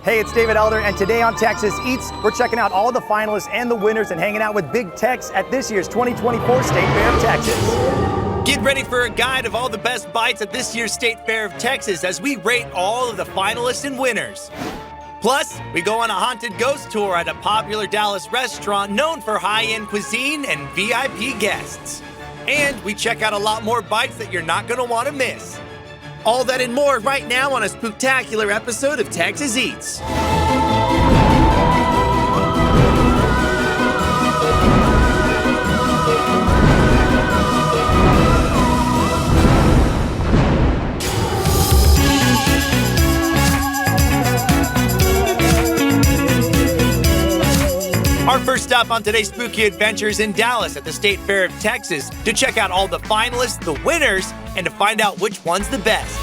Hey, it's David Elder, and today on Texas Eats, we're checking out all the finalists and the winners and hanging out with Big Tex at this year's 2024 State Fair of Texas. Get ready for a guide of all the best bites at this year's State Fair of Texas as we rate all of the finalists and winners. Plus, we go on a haunted ghost tour at a popular Dallas restaurant known for high-end cuisine and VIP guests. And we check out a lot more bites that you're not going to want to miss. All that and more right now on a spooktacular episode of Texas Eats. Our first stop on today's spooky adventure is in Dallas at the State Fair of Texas to check out all the finalists, the winners, and to find out which one's the best.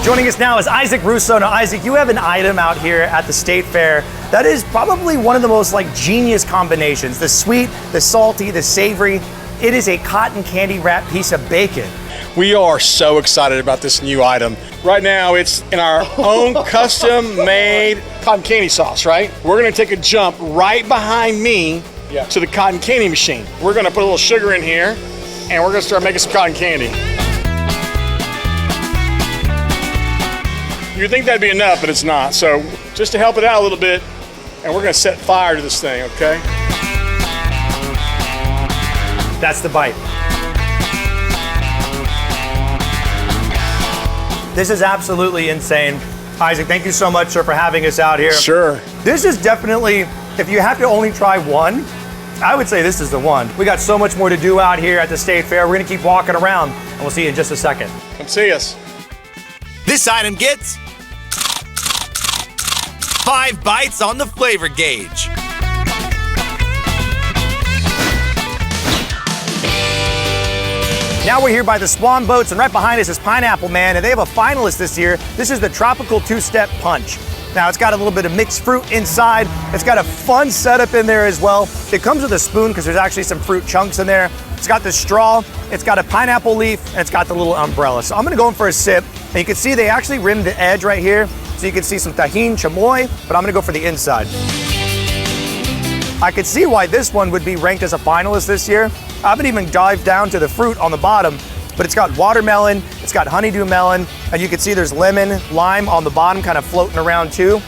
Joining us now is Isaac Russo. Now, Isaac, you have an item out here at the State Fair that is probably one of the most genius combinations. The sweet, the salty, the savory. It is a cotton candy wrapped piece of bacon. We are so excited about this new item. Right now, it's in our own custom-made cotton candy sauce, right? We're gonna take a jump right behind me to the cotton candy machine. We're gonna put a little sugar in here, and we're gonna start making some cotton candy. You'd think that'd be enough, but it's not. So just to help it out a little bit, and we're gonna set fire to this thing, okay? That's the bite. This is absolutely insane. Isaac, thank you so much, sir, for having us out here. Sure. This is definitely, if you have to only try one, I would say this is the one. We got so much more to do out here at the State Fair. We're gonna keep walking around, and we'll see you in just a second. Come see us. This item gets 5 bites on the flavor gauge. Now we're here by the Swan Boats, and right behind us is Pineapple Man, and they have a finalist this year. This is the Tropical Two-Step Punch. Now, it's got a little bit of mixed fruit inside. It's got a fun setup in there as well. It comes with a spoon because there's actually some fruit chunks in there. It's got the straw, it's got a pineapple leaf, and it's got the little umbrella. So I'm gonna go in for a sip, and you can see they actually rimmed the edge right here, so you can see some tahini chamoy, but I'm gonna go for the inside. I could see why this one would be ranked as a finalist this year. I haven't even dived down to the fruit on the bottom, but it's got watermelon, it's got honeydew melon, and you can see there's lemon, lime on the bottom kind of floating around too.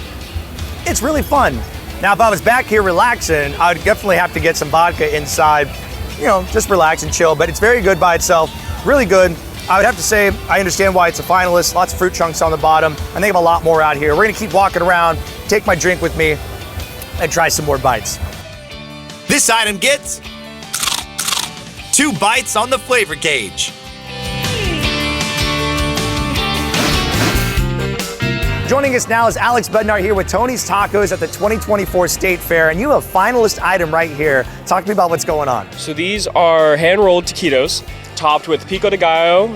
It's really fun. Now, if I was back here relaxing, I would definitely have to get some vodka inside, you know, just relax and chill, but it's very good by itself, really good. I would have to say, I understand why it's a finalist, lots of fruit chunks on the bottom, and they have a lot more out here. We're gonna keep walking around, take my drink with me, and try some more bites. This item gets 2 bites on the flavor gauge. Joining us now is Alex Bednar here with Tony's Tacos at the 2024 State Fair, and you have a finalist item right here. Talk to me about what's going on. So these are hand-rolled taquitos, topped with pico de gallo.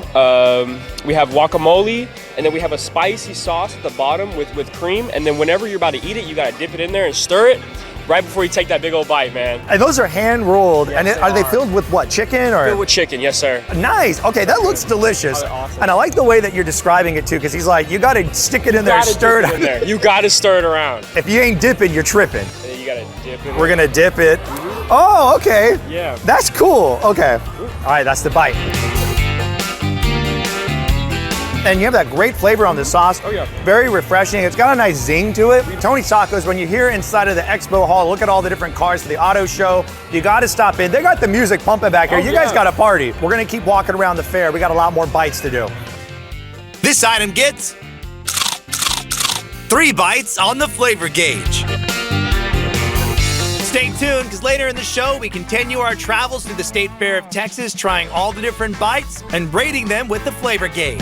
We have guacamole, and then we have a spicy sauce at the bottom with cream, and then whenever you're about to eat it, you gotta dip it in there and stir it right before you take that big old bite, man. And those are hand-rolled, Yes, and they are they are. filled with what, chicken or? Filled with chicken, yes sir. Nice, okay, that looks delicious. Oh, they're awesome. And I like the way that you're describing it too, because he's like, you gotta stick it in there, Gotta stir dip it. in there. You gotta stir it around. If you ain't dipping, you're tripping. And then you gotta dip it. We're gonna dip it. Oh, okay. Yeah. That's cool, okay. All right, that's the bite. And you have that great flavor on the sauce. Oh, yeah. Very refreshing. It's got a nice zing to it. Tony's Tacos, when you're here inside of the expo hall, look at all the different cars for the auto show. You got to stop in. They got the music pumping back here. Oh, You guys yeah. got a party. We're going to keep walking around the fair. We got a lot more bites to do. This item gets 3 bites on the flavor gauge. Stay tuned, because later in the show, we continue our travels through the State Fair of Texas, trying all the different bites and rating them with the flavor gauge.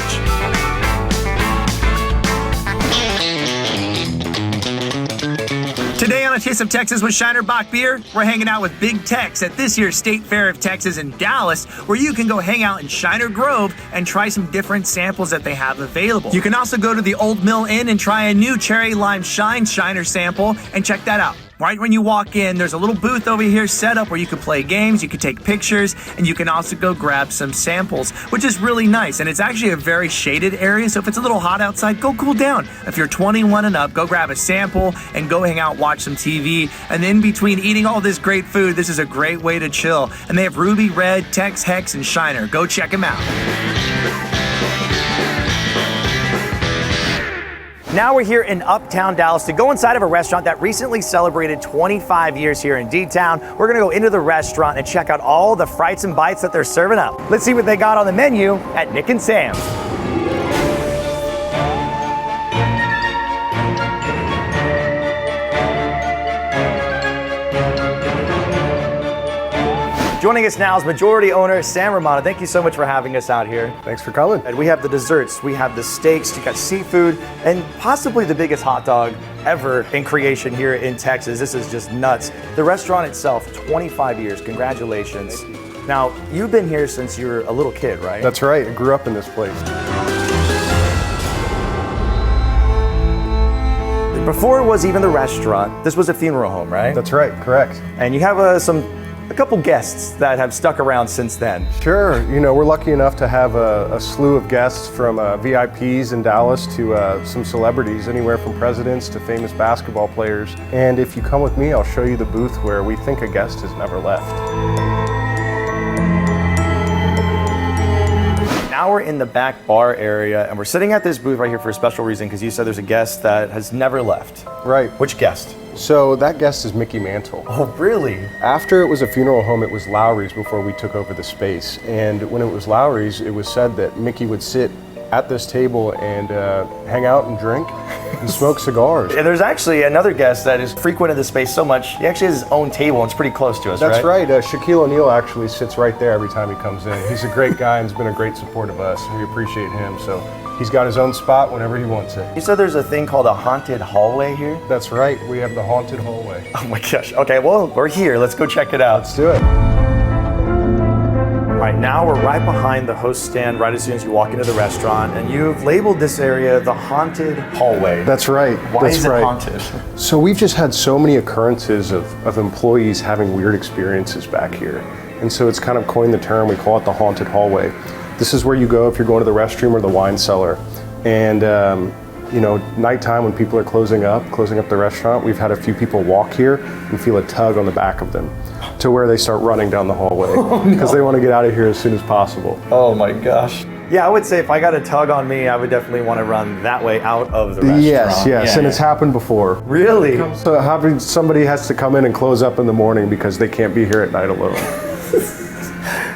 Today on A Taste of Texas with Shiner Bock Beer, we're hanging out with Big Tex at this year's State Fair of Texas in Dallas, where you can go hang out in Shiner Grove and try some different samples that they have available. You can also go to the Old Mill Inn and try a new Cherry Lime Shine Shiner sample and check that out. Right when you walk in, there's a little booth over here set up where you can play games, you can take pictures, and you can also go grab some samples, which is really nice. And it's actually a very shaded area, so if it's a little hot outside, go cool down. If you're 21 and up, go grab a sample and go hang out, watch some TV. And in between eating all this great food, this is a great way to chill. And they have Ruby Red, Tex, Hex, and Shiner. Go check them out. Now we're here in Uptown Dallas to go inside of a restaurant that recently celebrated 25 years here in D-Town. We're gonna go into the restaurant and check out all the frights and bites that they're serving up. Let's see what they got on the menu at Nick and Sam's. Joining us now is majority owner Sam Romano. Thank you so much for having us out here. Thanks for coming. And we have the desserts, we have the steaks, you got seafood, and possibly the biggest hot dog ever in creation here in Texas. This is just nuts. The restaurant itself, 25 years. Congratulations. Thank you. Now, you've been here since you were a little kid, right? That's right. I grew up in this place. Before it was even the restaurant, this was a funeral home, right? That's right. Correct. And you have a couple guests that have stuck around since then. Sure. You know, we're lucky enough to have a slew of guests from VIPs in Dallas to some celebrities, anywhere from presidents to famous basketball players. And if you come with me, I'll show you the booth where we think a guest has never left. Now we're in the back bar area, and we're sitting at this booth right here for a special reason, because you said there's a guest that has never left. Right. Which guest? So that guest is Mickey Mantle. Oh, really? After it was a funeral home, it was Lowry's before we took over the space. And when it was Lowry's, it was said that Mickey would sit at this table and hang out and drink and smoke cigars. And there's actually another guest that has frequented the space so much, he actually has his own table, and it's pretty close to us, That's right? right. Shaquille O'Neal actually sits right there every time he comes in. He's a great guy and has been a great support of us, and we appreciate him. So he's got his own spot whenever he wants it. You said there's a thing called a haunted hallway here? That's right. We have the haunted hallway. Oh my gosh. Okay, well, we're here. Let's go check it out. Let's do it. All right, now we're right behind the host stand right as soon as you walk into the restaurant, and you've labeled this area the haunted hallway. That's right. Why That's is it right. haunted? So we've just had so many occurrences of employees having weird experiences back here. And so it's kind of coined the term, we call it the haunted hallway. This is where you go if you're going to the restroom or the wine cellar. And you know, nighttime when people are closing up the restaurant, we've had a few people walk here and feel a tug on the back of them to where they start running down the hallway because they want to get out of here as soon as possible. Oh my gosh. Yeah, I would say if I got a tug on me, I would definitely want to run that way out of the restaurant. Yes, Yeah, and it's happened before. Really? So somebody has to come in and close up in the morning because they can't be here at night alone.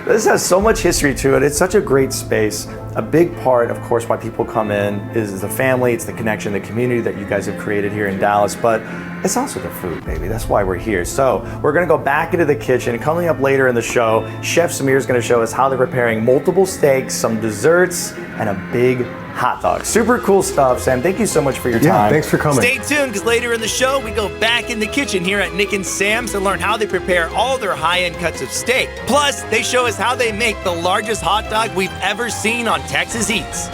This has so much history to it. It's such a great space. A big part, of course, why people come in is the family, it's the connection, the community that you guys have created here in Dallas, but it's also the food, baby. That's why we're here. So we're gonna go back into the kitchen. Coming up later in the show, Chef Samir is gonna show us how they're preparing multiple steaks, some desserts, and a big hot dog. Super cool stuff, Sam. Thank you so much for your time. Yeah, thanks for coming. Stay tuned, because later in the show, we go back in the kitchen here at Nick and Sam's to learn how they prepare all their high-end cuts of steak. Plus, they show us how they make the largest hot dog we've ever seen on Texas Eats.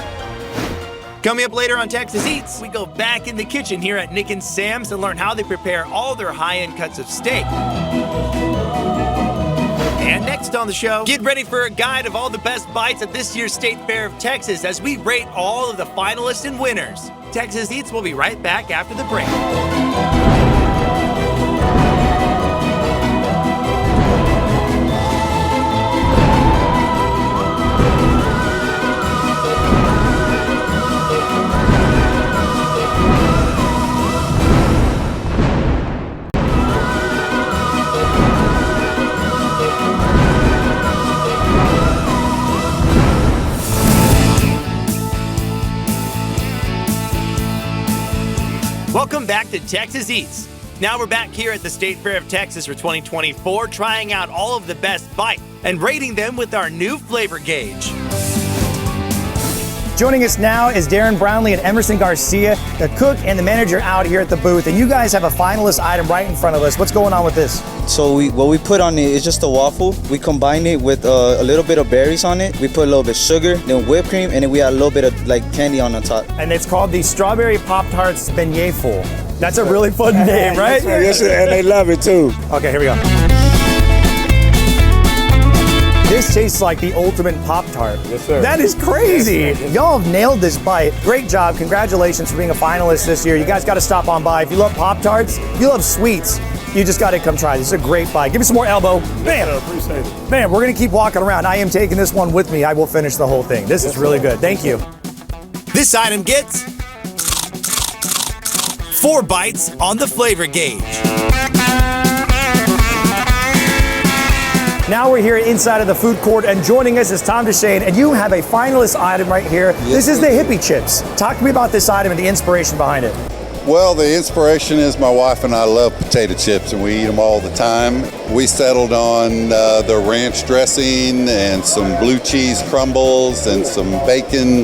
Coming up later on Texas Eats, we go back in the kitchen here at Nick and Sam's to learn how they prepare all their high-end cuts of steak. And next on the show, get ready for a guide of all the best bites at this year's State Fair of Texas as we rate all of the finalists and winners. Texas Eats will be right back after the break. Welcome back to Texas Eats. Now we're back here at the State Fair of Texas for 2024, trying out all of the best bites and rating them with our new flavor gauge. Joining us now is Darren Brownlee and Emerson Garcia, the cook and the manager out here at the booth. And you guys have a finalist item right in front of us. What's going on with this? So what we put on it is just a waffle. We combine it with a little bit of berries on it. We put a little bit of sugar, then whipped cream, and then we add a little bit of like candy on the top. And it's called the Strawberry Pop-Tarts Beignet Full. That's a really fun name, right? Yes, and they love it too. Okay, here we go. This tastes like the ultimate Pop-Tart. Yes, sir. That is crazy. Yes, sir. Y'all have nailed this bite. Great job. Congratulations for being a finalist this year. You guys got to stop on by. If you love Pop-Tarts, you love sweets, you just got to come try. This is a great bite. Give me some more elbow. Man, Appreciate it. man, we're going to keep walking around. I am taking this one with me. I will finish the whole thing. This is really good. Thank you. This item gets 4 bites on the flavor gauge. Now we're here inside of the food court, and joining us is Tom Deshane, and you have a finalist item right here. This is the hippie chips. Talk to me about this item and the inspiration behind it. Well, the inspiration is my wife and I love potato chips, and we eat them all the time. We settled on the ranch dressing and some blue cheese crumbles and some bacon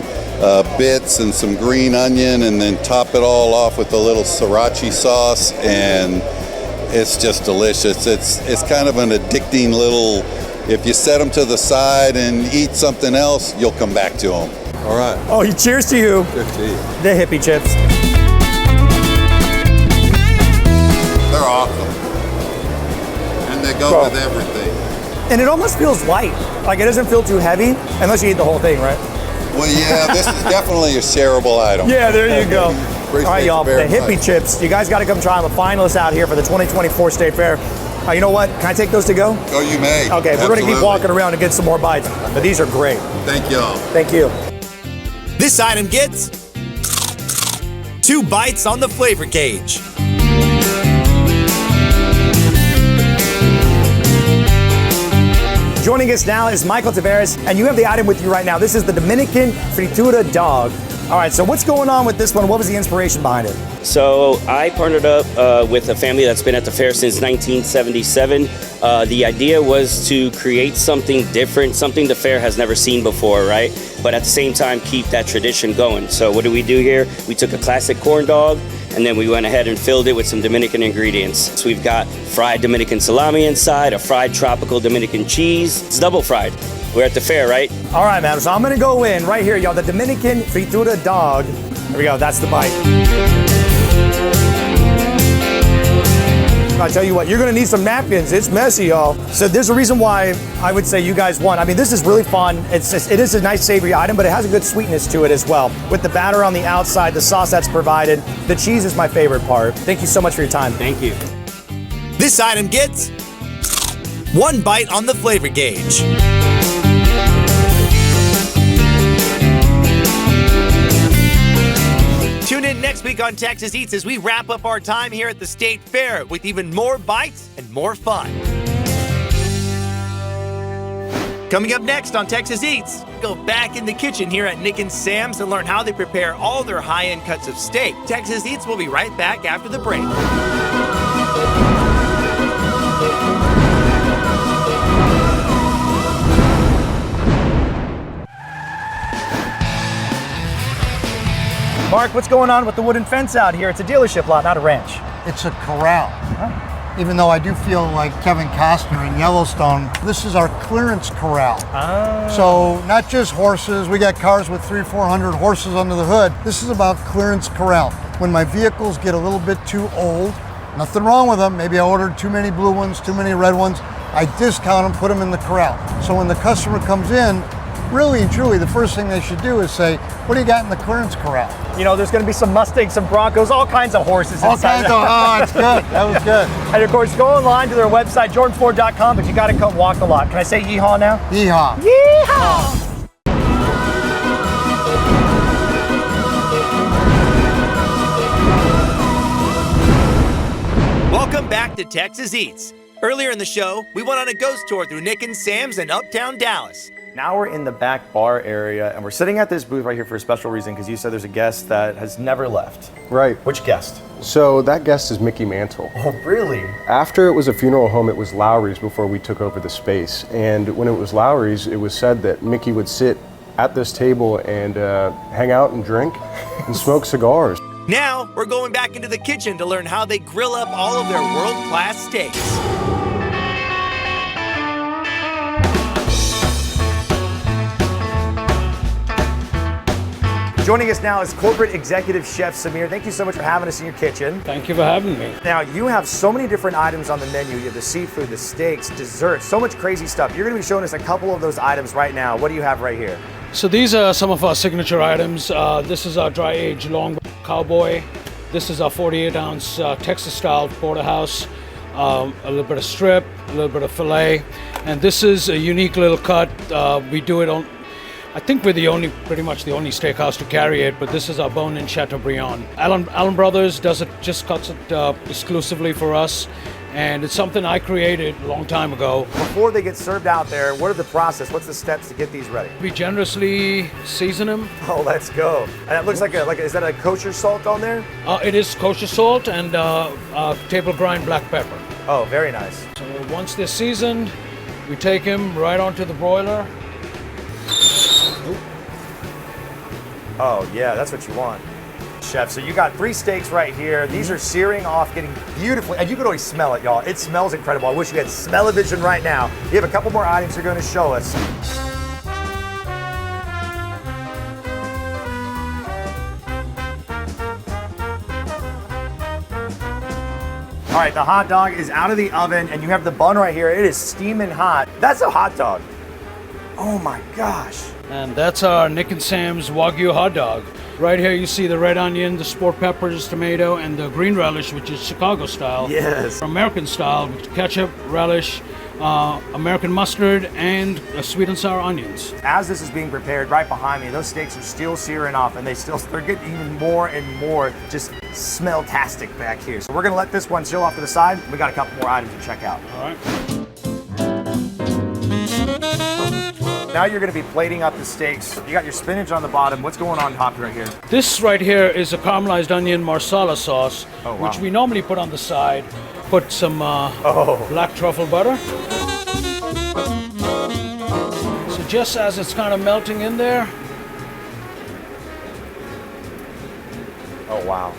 bits and some green onion, and then top it all off with a little sriracha sauce, and it's just delicious. It's kind of an addicting little, if you set them to the side and eat something else, you'll come back to them. All right. Oh, cheers to you. Good to you. The hippie chips. They're awesome. And they go with everything. And it almost feels light. Like it doesn't feel too heavy, unless you eat the whole thing, right? Well, yeah, this is definitely a shareable item. Yeah, there you go. Appreciate All right, y'all, you the very hippie much. chips. You guys got to come try them. The finalists out here for the 2024 State Fair. You know what? Can I take those to go? Oh, you may. Okay, we're going to keep Absolutely. walking around and get some more bites. But these are great. Thank y'all. Thank you. This item gets 2 bites on the flavor gauge. Joining us now is Michael Tavares, and you have the item with you right now. This is the Dominican Fritura Dog. All right, so what's going on with this one? What was the inspiration behind it? So I partnered up with a family that's been at the fair since 1977. The idea was to create something different, something the fair has never seen before, right? But at the same time, keep that tradition going. So what do we do here? We took a classic corn dog, and then we went ahead and filled it with some Dominican ingredients. So we've got fried Dominican salami inside, a fried tropical Dominican cheese. It's double fried. We're at the fair, right? All right, man, so I'm going to go in right here, y'all. The Dominican Fritura Dog. Here we go, that's the bite. I tell you what, you're gonna need some napkins. It's messy, y'all. So there's a reason why I would say you guys won. I mean, this is really fun. It is a nice savory item, but it has a good sweetness to it as well. With the batter on the outside, the sauce that's provided, the cheese is my favorite part. Thank you so much for your time. Thank you. This item gets 1 bite on the flavor gauge. Tune in next week on Texas Eats as we wrap up our time here at the State Fair with even more bites and more fun. Coming up next on Texas Eats, go back in the kitchen here at Nick and Sam's and learn how they prepare all their high-end cuts of steak. Texas Eats will be right back after the break. Mark, what's going on with the wooden fence out here? It's a dealership lot, not a ranch. It's a corral. Even though I do feel like Kevin Costner in Yellowstone, this is our clearance corral. So not just horses, we got cars with 300-400 horses under the hood. This is about clearance corral. When my vehicles get a little bit too old, nothing wrong with them, maybe I ordered too many blue ones, too many red ones, I discount them, put them in the corral. So when the customer comes in, really and truly, the first thing they should do is say, what do you got in the clearance corral? You know, there's going to be some Mustangs, some Broncos, all kinds of horses All inside. kinds of, oh, it's good. That was good. And of course, go online to their website, jordanford.com, but you got to come walk the lot. Can I say yeehaw now? Yeehaw. Yeehaw! Welcome back to Texas Eats. Earlier in the show, we went on a ghost tour through Nick and Sam's in Uptown Dallas. Now we're in the back bar area, and we're sitting at this booth right here for a special reason, because you said there's a guest that has never left. Right. Which guest? So that guest is Mickey Mantle. Oh, really? After it was a funeral home, it was Lowry's before we took over the space. And when it was Lowry's, it was said that Mickey would sit at this table and hang out and drink and smoke cigars. Now, we're going back into the kitchen to learn how they grill up all of their world-class steaks. Joining us now is Corporate Executive Chef Samir. Thank you so much for having us in your kitchen. Thank you for having me. Now, you have so many different items on the menu. You have the seafood, the steaks, desserts, so much crazy stuff. You're gonna be showing us a couple of those items right now. What do you have right here? So these are some of our signature items. This is our dry aged long cowboy. This is our 48-ounce Texas style porterhouse. A little bit of strip, a little bit of fillet, and this is a unique little cut. We do it on, I think we're pretty much the only steakhouse to carry it, but this is our bone-in Chateaubriand. Allen Brothers just cuts it exclusively for us, and it's something I created a long time ago. Before they get served out there, what are the process? What's the steps to get these ready? We generously season them. Oh, let's go. And it looks like is that a kosher salt on there? It is kosher salt and table grind black pepper. Oh, very nice. So once they're seasoned, we take them right onto the broiler. Oh yeah, that's what you want. Chef, so you got 3 steaks right here. These are searing off, getting beautifully, and you can always smell it, y'all. It smells incredible. I wish you had smell-o-vision right now. You have a couple more items you're gonna show us. All right, the hot dog is out of the oven, and you have the bun right here. It is steaming hot. That's a hot dog. Oh my gosh. And that's our Nick and Sam's Wagyu hot dog. Right here you see the red onion, the sport peppers, tomato, and the green relish, which is Chicago style. Yes. American style, with ketchup, relish, American mustard, and sweet and sour onions. As this is being prepared right behind me, those steaks are still searing off, and they're getting even more and more just smell-tastic back here. So we're gonna let this one chill off to the side. We got a couple more items to check out. All right. Now you're gonna be plating up the steaks. You got your spinach on the bottom. What's going on top right here? This right here is a caramelized onion marsala sauce, Oh, wow. which we normally put on the side. Put some black truffle butter. So just as it's kind of melting in there. Oh, wow.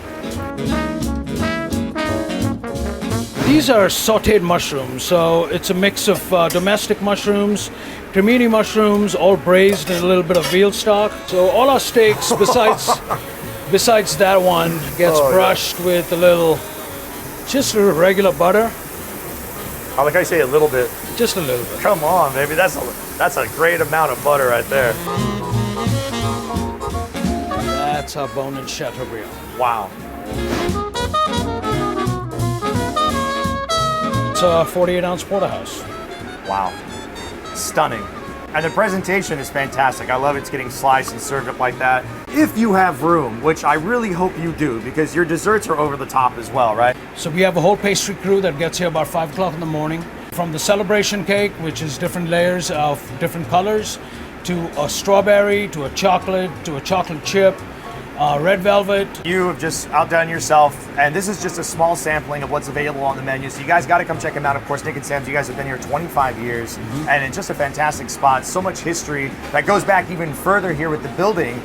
These are sauteed mushrooms, so it's a mix of domestic mushrooms, cremini mushrooms, all braised in a little bit of veal stock. So all our steaks, besides that one, gets brushed with just a little regular butter. I like how you say a little bit. Just a little bit. Come on, baby. That's a great amount of butter right there. That's our bone-in Chateaubriand. Wow. It's a 48-ounce porterhouse. Wow. Stunning. And the presentation is fantastic. I love it's getting sliced and served up like that. If you have room, which I really hope you do, because your desserts are over the top as well, right? So we have a whole pastry crew that gets here about 5 o'clock in the morning. From the celebration cake, which is different layers of different colors, to a strawberry, to a chocolate chip, red velvet. You have just outdone yourself, and this is just a small sampling of what's available on the menu. So you guys got to come check them out. Of course, Nick and Sam's, you guys have been here 25 years, and it's just a fantastic spot. So much history that goes back even further here with the building.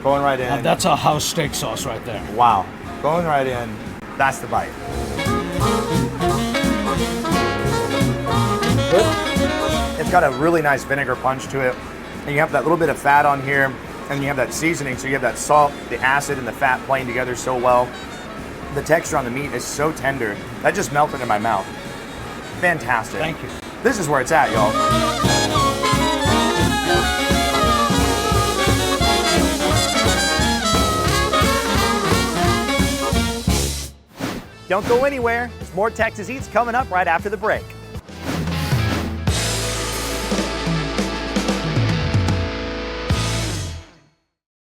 Going right in. That's our house steak sauce right there. Wow. Going right in. That's the bite. It's got a really nice vinegar punch to it. And you have that little bit of fat on here, and you have that seasoning, so you have that salt, the acid, and the fat playing together so well. The texture on the meat is so tender. That just melted in my mouth. Fantastic. Thank you. This is where it's at, y'all. Don't go anywhere. There's more Texas Eats coming up right after the break.